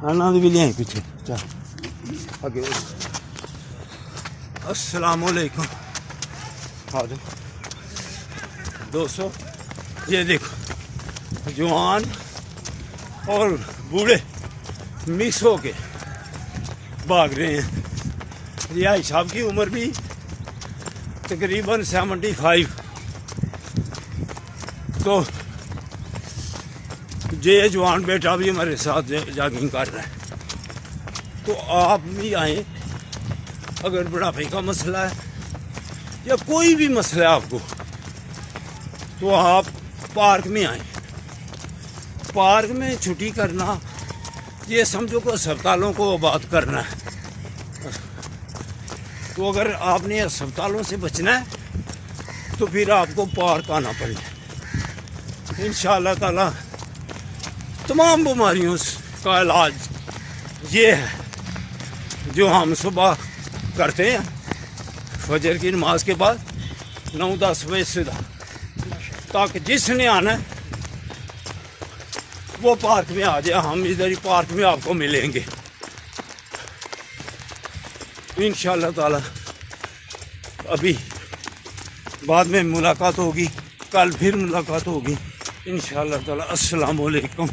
आनंद भी लिया पीछे। चल आगे। अस्सलामुअलैकुम। हाँ दोस्तों, ये देखो जवान और बूढ़े मिक्स होके भाग रहे हैं। रिहाई साहब की उम्र भी तकरीबन 75। तो ये जवान बेटा भी हमारे साथ जॉगिंग कर रहा है। तो आप भी आए, अगर बुढ़ापे का मसला है या कोई भी मसला है आपको, तो आप पार्क में आए। पार्क में छुट्टी करना ये समझो को अस्पतालों को आबाद करना है। तो अगर आपने अस्पतालों से बचना है तो फिर आपको पार्क आना पड़ेगा। इंशाअल्लाह ताला तमाम बीमारियों का इलाज ये है जो हम सुबह करते हैं फजर की नमाज के बाद 9-10 बजे से, ताकि जिसने आना है वो पार्क में आ जाए। हम इधर ही पार्क में आपको मिलेंगे इंशाअल्लाह ताला। अभी बाद में मुलाकात होगी, कल फिर मुलाकात होगी इंशाअल्लाह ताला। अस्सलाम वालेकुम।